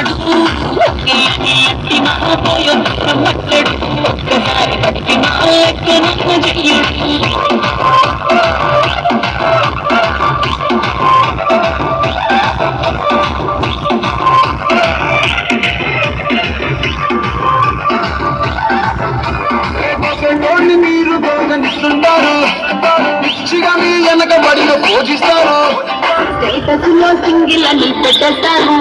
వాడు పోయో మట్టడు ఒక్కసారి పట్టిన చెయ్యడు మీరు గోగనిస్తుంటారు పిచ్చిగా మీ వెనక బడిలో పూజిస్తారు స్టేటస్లో సింగిల్ అని పెట్టేస్తారు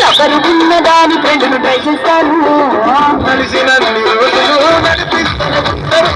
ఎవరు ఉన్నదాని ఫ్రెండ్ను ట్రై చేస్తారు కలిసిన రోజులు నడిపిస్తారు